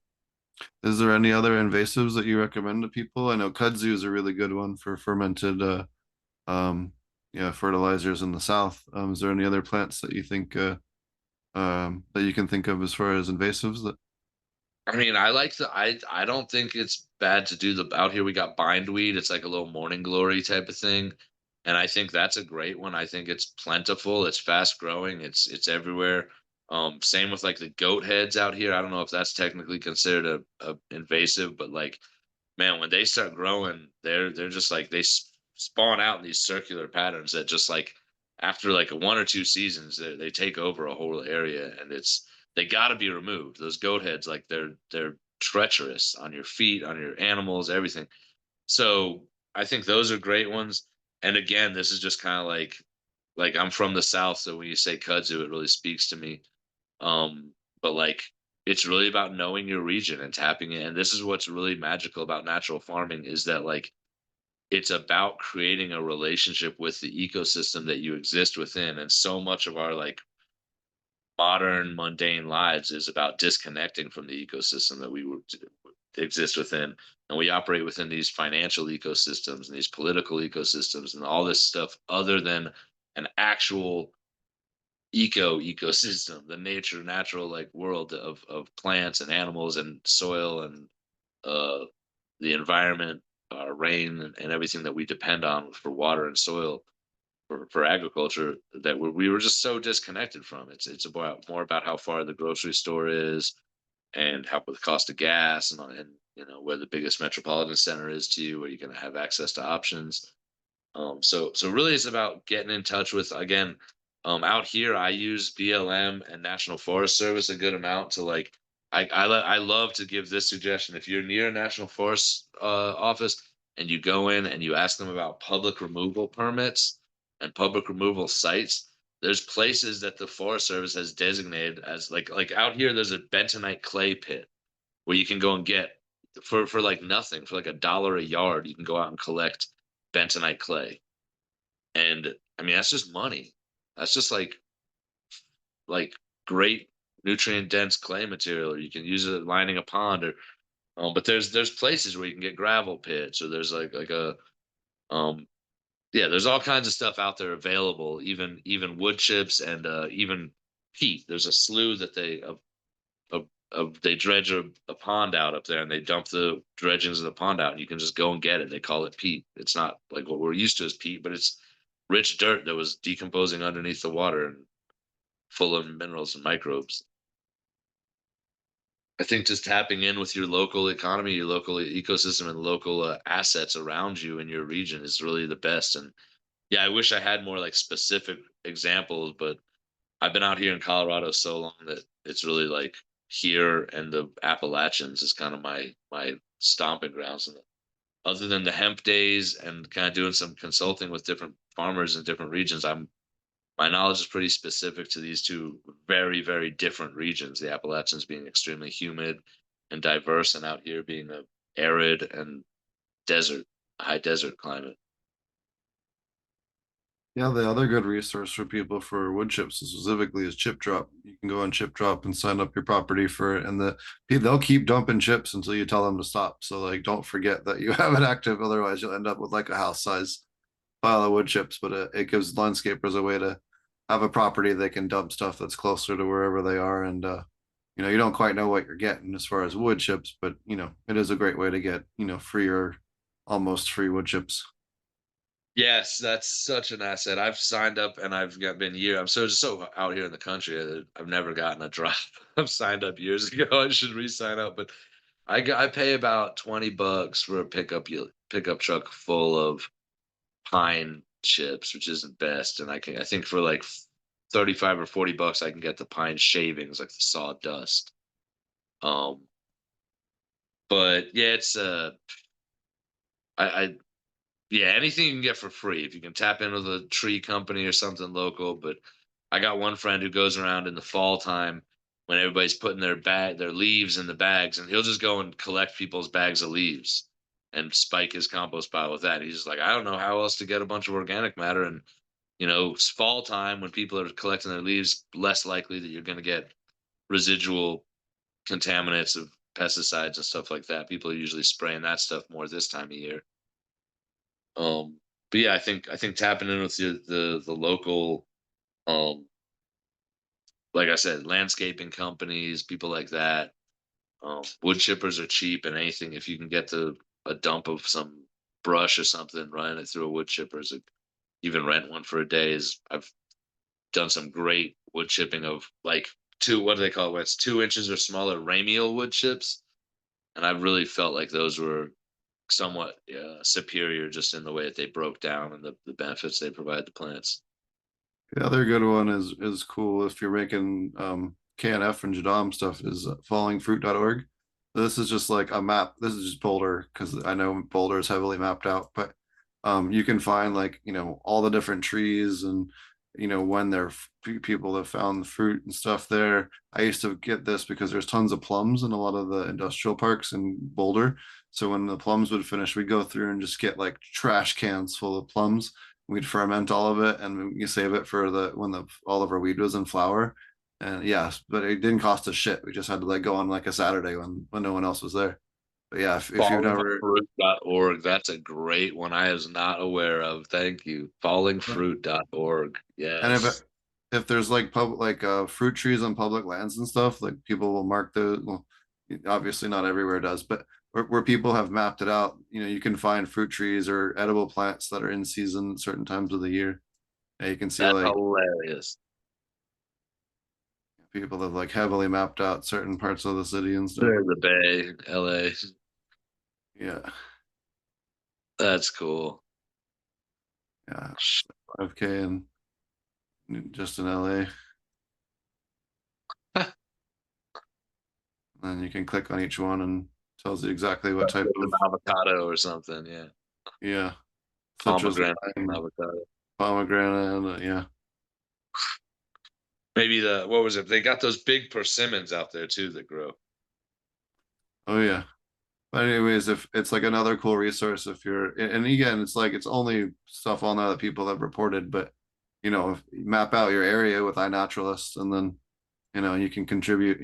Is there any other invasives that you recommend to people? I know kudzu is a really good one for fermented um yeah, fertilizers in the south. Is there any other plants that you think that you can think of as far as invasives that I mean, I don't think it's bad to do the out here we got bindweed. It's like a little morning glory type of thing. And I think that's a great one. I think it's plentiful, it's fast growing, it's everywhere. Same with like the goat heads out here. I don't know if that's technically considered a invasive, but like, man, when they start growing, they're just like spawn out in these circular patterns that just like after like one or two seasons, they take over a whole area, and they got to be removed. Those goat heads, like they're treacherous on your feet, on your animals, everything. So I think those are great ones. And again, this is just kind of like I'm from the South, so when you say kudzu, it really speaks to me. But like it's really about knowing your region and tapping it. And this is what's really magical about natural farming, is that like it's about creating a relationship with the ecosystem that you exist within. And so much of our like modern mundane lives is about disconnecting from the ecosystem that exist within, and we operate within these financial ecosystems and these political ecosystems and all this stuff other than an actual ecosystem, the natural like world of plants and animals and soil and uh the environment, rain, and everything that we depend on for water and soil for agriculture, that we were just so disconnected from. It's about more about how far the grocery store is, and how the cost of gas, and where the biggest metropolitan center is to you, where you're going to have access to options. So really it's about getting in touch with, again, out here I use BLM and National Forest Service a good amount to like I love to give this suggestion. If you're near a National Forest office and you go in and you ask them about public removal permits and public removal sites, there's places that the Forest Service has designated as like out here. There's a bentonite clay pit where you can go and get for like nothing, for like $1 a yard. You can go out and collect bentonite clay, and I mean that's just money. That's just like great nutrient dense clay material. You can use it lining a pond or but there's places where you can get gravel pits or there's like a um yeah, there's all kinds of stuff out there available, even wood chips and even peat. There's a slough that they dredge a pond out up there and they dump the dredgings of the pond out and you can just go and get it. They call it peat. It's not like what we're used to as peat, but it's rich dirt that was decomposing underneath the water and full of minerals and microbes. I think just tapping in with your local economy, your local ecosystem, and local assets around you in your region is really the best. And yeah, I wish I had more like specific examples, but I've been out here in Colorado so long that it's really like here and the Appalachians is kind of my stomping grounds. And other than the hemp days and kind of doing some consulting with different farmers in different regions, my knowledge is pretty specific to these two very, very different regions. The Appalachians being extremely humid and diverse, and out here being a arid and desert, high desert climate. Yeah, the other good resource for people for wood chips specifically is Chip Drop. You can go on Chip Drop and sign up your property for it, and they'll keep dumping chips until you tell them to stop. So like, don't forget that you have it active, otherwise you'll end up with like a house size pile of wood chips. But it gives landscapers a way to have a property they can dump stuff that's closer to wherever they are, and you don't quite know what you're getting as far as wood chips, but it is a great way to get free or almost free wood chips. Yes, that's such an asset. I've signed up and been year. I'm so out here in the country that I've never gotten a drop. I've signed up years ago. I should re-sign up, but I pay about $20 for a pickup truck full of pine chips, which isn't best. And I think for like 35 or $40 I can get the pine shavings, like the sawdust. Um, but yeah, it's I yeah, anything you can get for free if you can tap in with a tree company or something local. But I got one friend who goes around in the fall time when everybody's putting their leaves in the bags, and he'll just go and collect people's bags of leaves and spike his compost pile with that. He's just like, I don't know how else to get a bunch of organic matter. And it's fall time when people are collecting their leaves, less likely that you're going to get residual contaminants of pesticides and stuff like that. People are usually spraying that stuff more this time of year. But yeah, I think tapping in with the local, um, like I said, landscaping companies, people like that. Wood chippers are cheap, and anything if you can get a dump of some brush or something, running it through a wood chipper, even rent one for a day is. I've done some great wood chipping of like what do they call it? When it's 2 inches or smaller, ramial wood chips, and I really felt like those were somewhat superior just in the way that they broke down and the benefits they provide to plants. The other good one is cool if you're making KNF and Jadam stuff is fallingfruit.org. This is just like a map. This is just Boulder because I know Boulder is heavily mapped out, but you can find like all the different trees and when they're people have found the fruit and stuff there. I used to get this because there's tons of plums in a lot of the industrial parks in Boulder. So when the plums would finish, we'd go through and just get like trash cans full of plums. We'd ferment all of it and you save it for when all of our weed was in flower. And yeah, but it didn't cost us shit. We just had to like go on like a Saturday when no one else was there. But yeah, if you've never Fallingfruit.org, that's a great one. I was not aware of. Thank you. Fallingfruit.org. and Yes. if there's like public fruit trees on public lands and stuff, like people will mark those. Well, obviously not everywhere does, but where people have mapped it out, you can find fruit trees or edible plants that are in season at certain times of the year. And you can see That's like hilarious. people have like heavily mapped out certain parts of the city and stuff. There's the Bay, LA. Yeah, That's cool. yeah, 5K and just in LA. And you can click on each one and tells you exactly what type An of avocado or something, yeah. yeah citrus Pomegranate lime, avocado. pomegranate, yeah. Maybe what was it? They got those big persimmons out there too that grow. Oh yeah. But anyways, if it's like another cool resource, if you're, and again, it's like it's only stuff on there that people have reported, but if you map out your area with iNaturalist, and then you can contribute.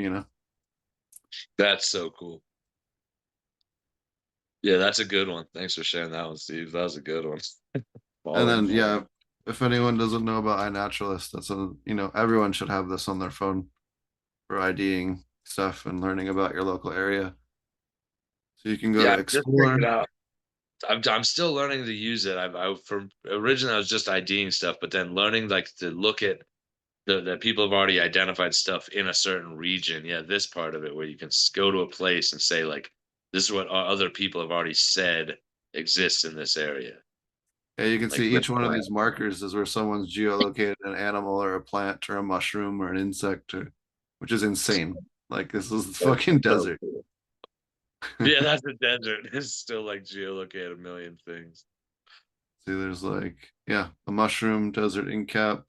That's so cool. Yeah, that's a good one. Thanks for sharing that one, Steve. That was a good one. And All then info. yeah, if anyone doesn't know about iNaturalist, everyone should have this on their phone for IDing stuff and learning about your local area. So you can go Yeah, to I just figured explore. out. I'm still learning to use it. From originally I was just IDing stuff, but then learning like to look at that people have already identified stuff in a certain region. Yeah, this part of it where you can go to a place and say like, this is what other people have already said exists in this area. Yeah, you can Like see this each one of plant. these markers is where someone's geolocated an animal or a plant or a mushroom or an insect, which is insane. Like this is the That's fucking so desert. cool. Yeah, that's a desert. It's still like geolocate a million things. See, there's like, yeah, a mushroom, desert ink cap.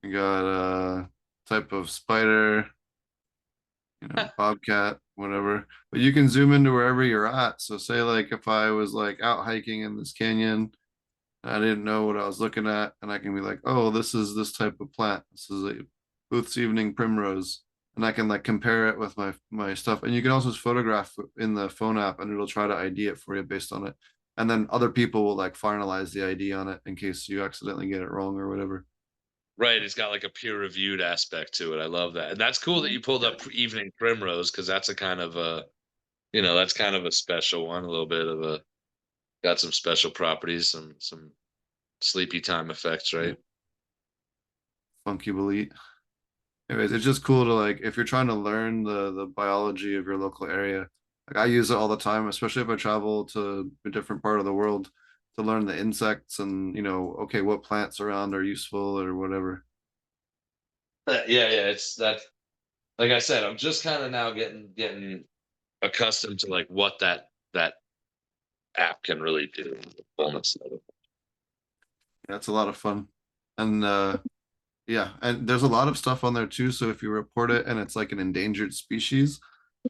You got a type of spider, bobcat, whatever. But you can zoom into wherever you're at. So say like if I was like out hiking in this canyon, I didn't know what I was looking at, and I can be like, oh, this is this type of plant. This is a Booth's evening primrose. And I can like compare it with my stuff. And you can also photograph in the phone app, and it'll try to ID it for you based on it. And then other people will like finalize the ID on it in case you accidentally get it wrong or whatever. Right, it's got like a peer reviewed aspect to it. I love that. And that's cool that you pulled up evening primrose because that's a kind of a, that's kind of a special one, a little bit of a got some special properties, some sleepy time effects, Yeah. right? Funky Elite. Anyways, it's just cool to like if you're trying to learn the biology of your local area. Like I use it all the time, especially if I travel to a different part of the world to learn the insects and okay, what plants around are useful or whatever. Yeah, it's that. Like I said, I'm just kind of now getting accustomed to like what that app can really do. The fullness of it. Yeah, it's a lot of fun. And yeah, and there's a lot of stuff on there too. So if you report it and it's like an endangered species,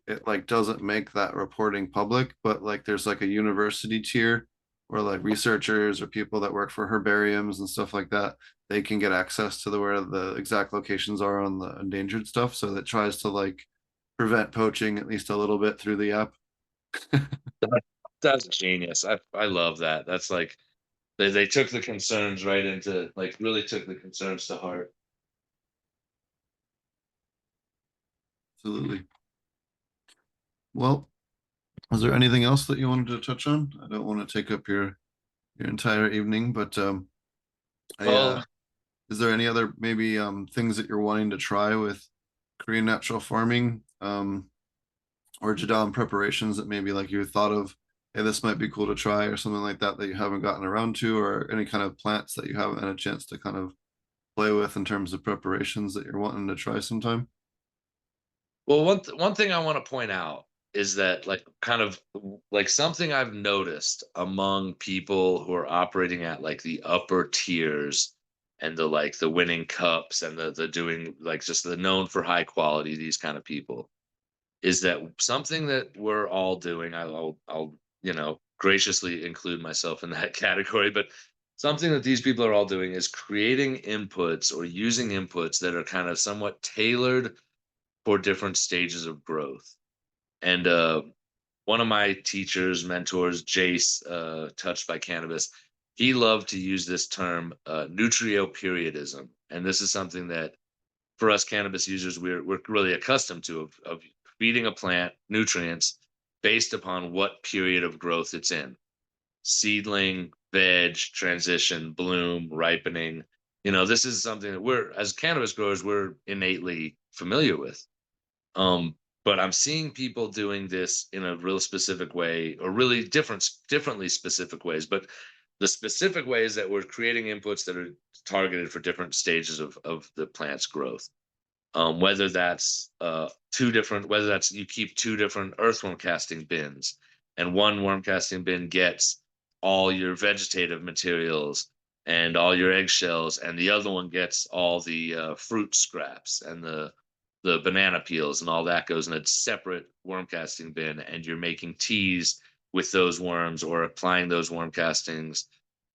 it like doesn't make that reporting public, but like there's like a university tier where like researchers or people that work for herbariums and stuff like that, they can get access to where the exact locations are on the endangered stuff. So that tries to like prevent poaching at least a little bit through the app. That's genius. I love that. That's like they took the concerns right into like really took the concerns to heart. Absolutely. Well, is there anything else that you wanted to touch on? I don't want to take up your entire evening, but I Well, is there any other maybe things that you're wanting to try with Korean natural farming or Jadam preparations that maybe like you thought of, hey, this might be cool to try or something like that that you haven't gotten around to, or any kind of plants that you haven't had a chance to kind of play with in terms of preparations that you're wanting to try sometime? well, one thing I want to point out is that like kind of like something I've noticed among people who are operating at like the upper tiers and the like the winning cups and the doing like just the known for high quality, these kind of people, is that something that we're all doing. I'll graciously include myself in that category, but something that these people are all doing is creating inputs or using inputs that are kind of somewhat tailored for different stages of growth. And one of my teachers, mentors, Jace, touched by cannabis, he loved to use this term nutrioperiodism. And this is something that for us cannabis users, we're really accustomed to of feeding a plant nutrients based upon what period of growth it's in. Seedling, veg, transition, bloom, ripening. This is something that we're as cannabis growers, we're innately familiar with. Um, but I'm seeing people doing this in a real specific way, or really differently specific ways. But the specific ways that we're creating inputs that are targeted for different stages of the plant's growth. Whether that's whether that's you keep two different earthworm casting bins, and one worm casting bin gets all your vegetative materials, and all your eggshells, and the other one gets all the fruit scraps and the banana peels, and all that goes in a separate worm casting bin, and you're making teas with those worms or applying those worm castings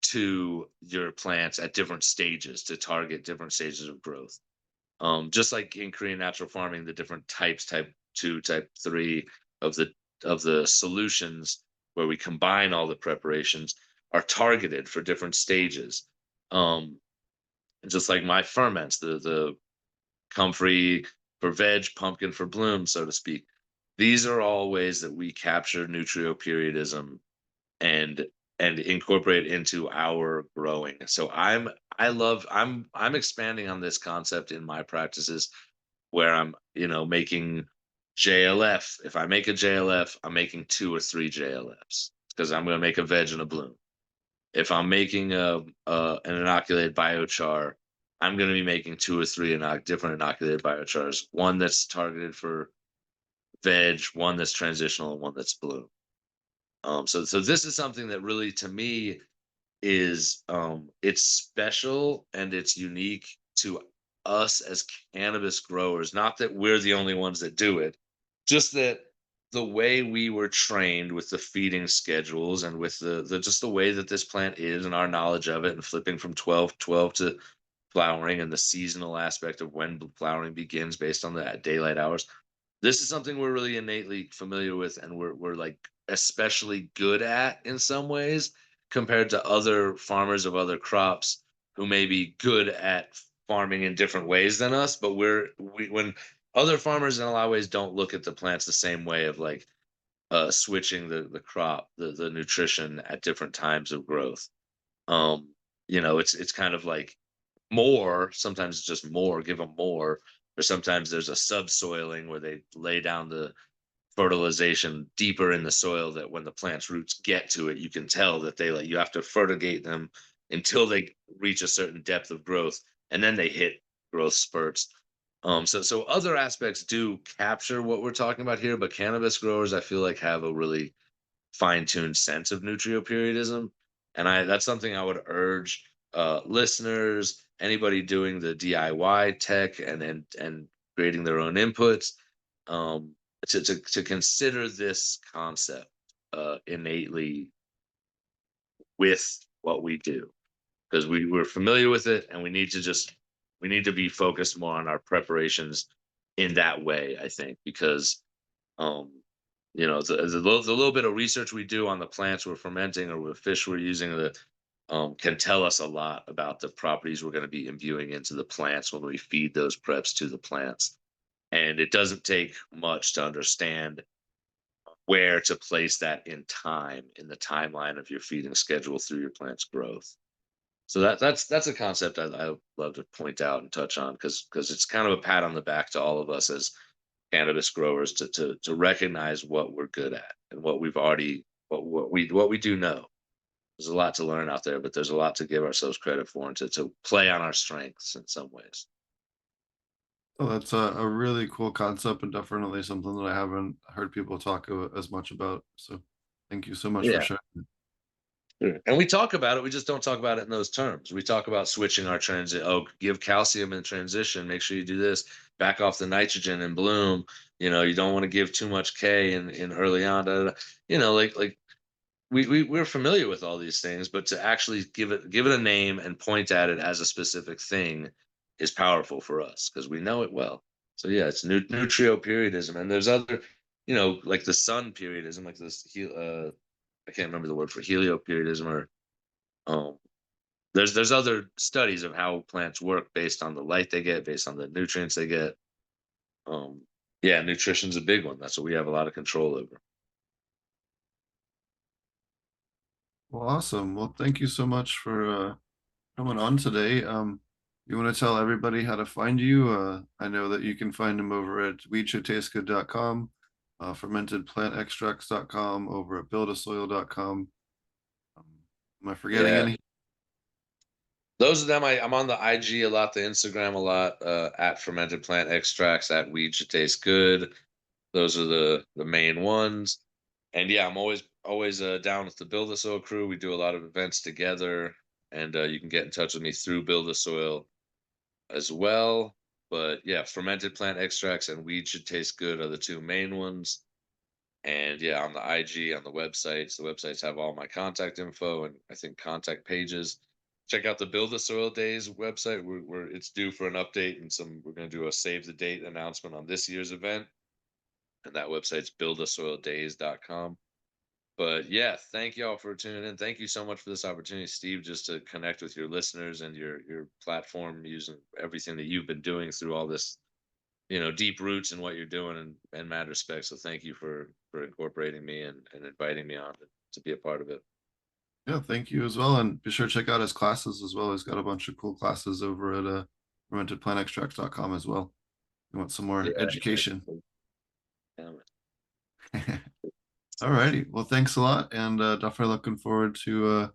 to your plants at different stages to target different stages of growth. Just like in Korean natural farming, the different types, type 2, type 3 of the solutions where we combine all the preparations are targeted for different stages. Um, just like my ferments, the comfrey for veg, pumpkin for bloom, so to speak. These are all ways that we capture nutrioperiodism and incorporate into our growing. So I'm expanding on this concept in my practices where I'm, making JLF. If I make a JLF, I'm making 2 or 3 JLFs because I'm going to make a veg and a bloom. If I'm making an inoculated biochar, I'm going to be making 2 or 3 different inoculated biochars. One that's targeted for veg, one that's transitional, and one that's bloom. So this is something that really, to me, is it's special and it's unique to us as cannabis growers. Not that we're the only ones that do it, just that the way we were trained with the feeding schedules and with the just the way that this plant is and our knowledge of it, and flipping from 12 to flowering and the seasonal aspect of when flowering begins based on the daylight hours. This is something we're really innately familiar with, and we're like especially good at in some ways compared to other farmers of other crops who may be good at farming in different ways than us. But when other farmers in a lot of ways don't look at the plants the same way of like switching the crop, the nutrition at different times of growth. Um, it's kind of like more, sometimes it's just more, give them more, or sometimes there's a subsoiling where they lay down the fertilization deeper in the soil that when the plant's roots get to it, you can tell that you have to fertigate them until they reach a certain depth of growth, and then they hit growth spurts. So other aspects do capture what we're talking about here, but cannabis growers, I feel like, have a really fine-tuned sense of nutrioperiodism, and that's something I would urge listeners, anybody doing the DIY tech and creating their own inputs, um, to consider this concept innately with what we do, because we're familiar with it, and we need to be focused more on our preparations in that way, I think, because um, the little bit of research we do on the plants we're fermenting or the fish we're using can tell us a lot about the properties we're going to be imbuing into the plants when we feed those preps to the plants. And it doesn't take much to understand where to place that in time in the timeline of your feeding schedule through your plant's growth. So that's a concept I love to point out and touch on, because it's kind of a pat on the back to all of us as cannabis growers to recognize what we're good at and what we've already what we do know. There's a lot to learn out there, but there's a lot to give ourselves credit for and to play on our strengths in some ways. Oh, that's a really cool concept and definitely something that I haven't heard people talk as much about. So thank you so much for Yeah. sharing. Sure. And we talk about it, we just don't talk about it in those terms. We talk about switching our transit. Oh, give calcium in transition. Make sure you do this. Back off the nitrogen in bloom. You don't want to give too much K in early on. Da, da, da. Like we're familiar with all these things, but to actually give it a name and point at it as a specific thing is powerful for us because we know it well. So yeah, it's nutrioperiodism, and there's other, like the sun periodism, like this. I can't remember the word for helioperiodism, or um, there's other studies of how plants work based on the light they get, based on the nutrients they get. Um, yeah, nutrition's a big one. That's what we have a lot of control over. Well, awesome. Well, thank you so much for coming on today. You want to tell everybody how to find you? I know that you can find them over at weedshouldtastegood.com, fermentedplantextracts.com, over at buildasoil.com. Am I forgetting Yeah. any? Those of them, I'm on the IG a lot, the Instagram a lot, at fermented plant extracts, at weed should taste good. Those are the main ones. And yeah, I'm always down with the Build a Soil crew. We do a lot of events together. and you can get in touch with me through Build a Soil as well. But yeah, fermented plant extracts and weed should taste good are the two main ones. And yeah, on the IG, on the websites have all my contact info and I think contact pages. Check out the Build the Soil Days website. It's due for an update and we're going to do a save the date announcement on this year's event. And that website's buildasoildays.com. But yeah, thank y'all for tuning in. Thank you so much for this opportunity, Steve, just to connect with your listeners and your platform using everything that you've been doing through all this, deep roots in what you're doing in mad respect. So thank you for incorporating me and inviting me on to be a part of it. Yeah, thank you as well. And be sure to check out his classes as well. He's got a bunch of cool classes over at fermentedplantextracts.com as well. You want some more Yeah, education. yeah. All righty. Well, thanks a lot. And definitely looking forward to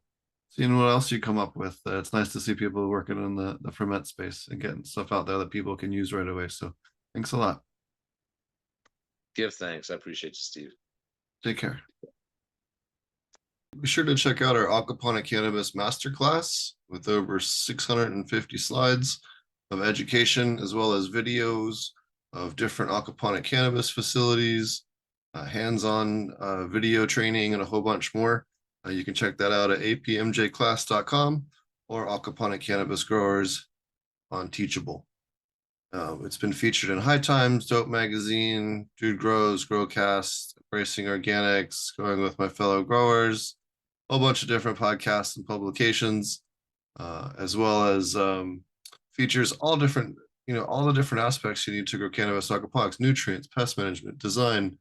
seeing what else you come up with. It's nice to see people working in the ferment space and getting stuff out there that people can use right away. So thanks a lot. Give thanks. I appreciate you, Steve. Take care. Be sure to check out our Aquaponic Cannabis Masterclass with over 650 slides of education, as well as videos of different aquaponic cannabis facilities, hands-on video training, and a whole bunch more. You can check that out at apmjclass.com or Aquaponic Cannabis Growers on Teachable. It's been featured in High Times, Dope Magazine, Dude Grows, Growcast, Embracing Organics, Growing with My Fellow Growers, a whole bunch of different podcasts and publications, as well as features all the different aspects you need to grow cannabis aquaponics: nutrients, pest management, design,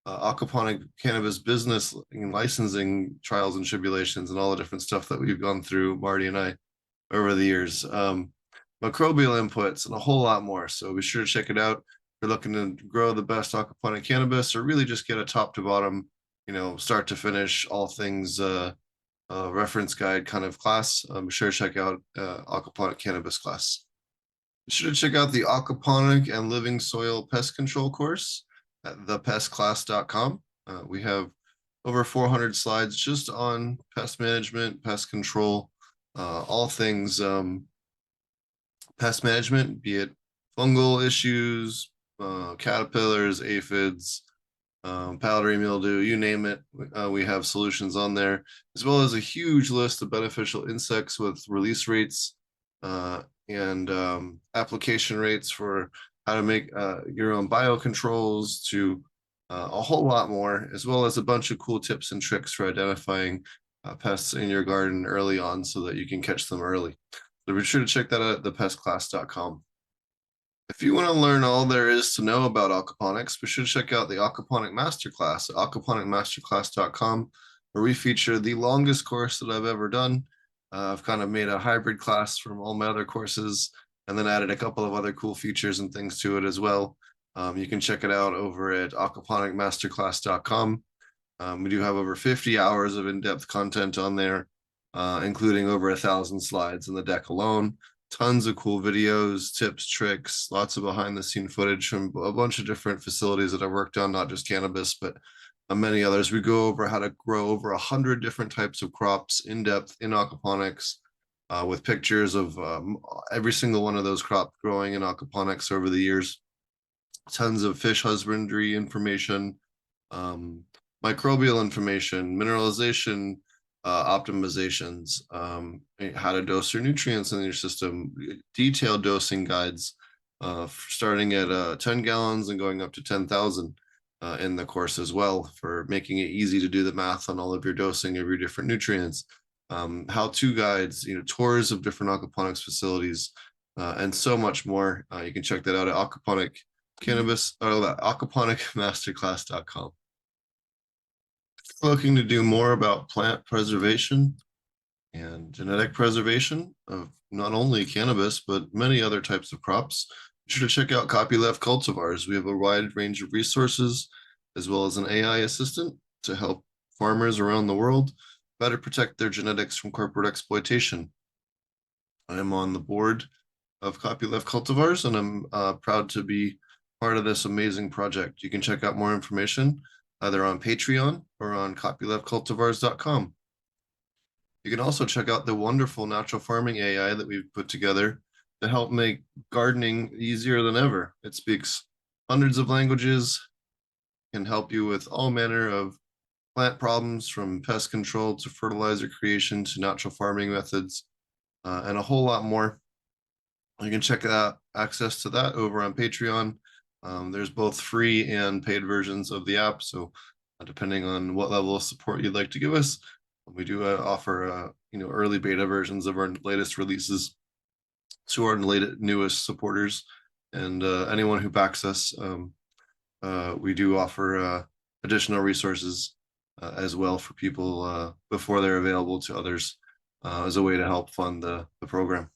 aquaponic cannabis business and licensing trials and tribulations, and all the different stuff that we've gone through, Marty and I, over the years. Microbial inputs and a whole lot more. So be sure to check it out. If you're looking to grow the best aquaponic cannabis, or really just get a top to bottom, start to finish, all things reference guide kind of class, be sure to check out aquaponic cannabis class. Be sure to check out the aquaponic and living soil pest control course at thepestclass.com. We have over 400 slides just on pest management, pest control, all things pest management, be it fungal issues, caterpillars, aphids, powdery mildew, you name it. We have solutions on there, as well as a huge list of beneficial insects with release rates and application rates for how to make your own biocontrols, to a whole lot more, as well as a bunch of cool tips and tricks for identifying pests in your garden early on so that you can catch them early. So be sure to check that out at thepestclass.com. If you want to learn all there is to know about aquaponics, be sure to check out the Aquaponic Masterclass at aquaponicmasterclass.com, where we feature the longest course that I've ever done. I've kind of made a hybrid class from all my other courses and then added a couple of other cool features and things to it as well. You can check it out over at aquaponicmasterclass.com. We do have over 50 hours of in-depth content on there, including over 1,000 slides in the deck alone. Tons of cool videos, tips, tricks, lots of behind the scene footage from a bunch of different facilities that I've worked on, not just cannabis, but many others. We go over how to grow over 100 different types of crops in depth in aquaponics, with pictures of every single one of those crops growing in aquaponics over the years. Tons of fish husbandry information, microbial information, mineralization optimizations, how to dose your nutrients in your system, detailed dosing guides, starting at 10 gallons and going up to 10,000 in the course as well, for making it easy to do the math on all of your dosing of your different nutrients, how-to guides, tours of different aquaponics facilities, and so much more. You can check that out at aquaponic cannabis, aquaponicmasterclass.com. Looking to do more about plant preservation and genetic preservation of not only cannabis, but many other types of crops, be sure to check out Copyleft Cultivars. We have a wide range of resources, as well as an AI assistant to help farmers around the world better protect their genetics from corporate exploitation. I am on the board of Copyleft Cultivars, and I'm proud to be part of this amazing project. You can check out more information either on Patreon or on copyleftcultivars.com. You can also check out the wonderful natural farming AI that we've put together to help make gardening easier than ever. It speaks hundreds of languages, can help you with all manner of plant problems, from pest control to fertilizer creation to natural farming methods, and a whole lot more. You can check out access to that over on Patreon. There's both free and paid versions of the app, so depending on what level of support you'd like to give us, we do offer early beta versions of our latest releases to our newest supporters, and anyone who backs us. We do offer additional resources as well for people before they're available to others as a way to help fund the program.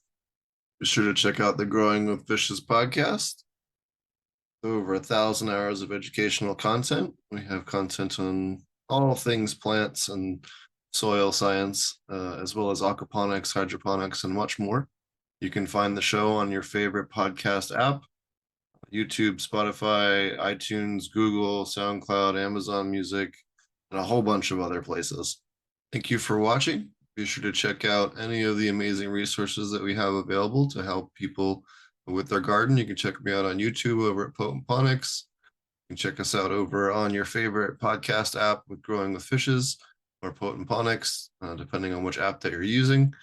Be sure to check out the Growing with Fishes podcast. Over 1,000 hours of educational content. We have content on all things plants and soil science, as well as aquaponics, hydroponics, and much more. You can find the show on your favorite podcast app: YouTube, Spotify, iTunes, Google, SoundCloud, Amazon Music, and a whole bunch of other places. Thank you for watching. Be sure to check out any of the amazing resources that we have available to help people with their garden. You can check me out on YouTube over at Ponics. You can check us out over on your favorite podcast app with Growing with Fishes or Ponics, depending on which app that you're using.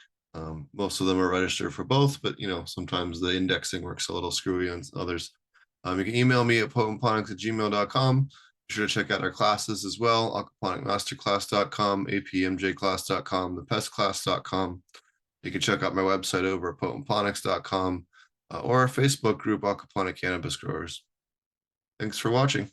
Most of them are registered for both, but sometimes the indexing works a little screwy on others. You can email me at potentponics@gmail.com. Be sure to check out our classes as well: aquaponicmasterclass.com, apmjclass.com, thepestclass.com. You can check out my website over at potentponics.com or our Facebook group, Aquaponic Cannabis Growers. Thanks for watching.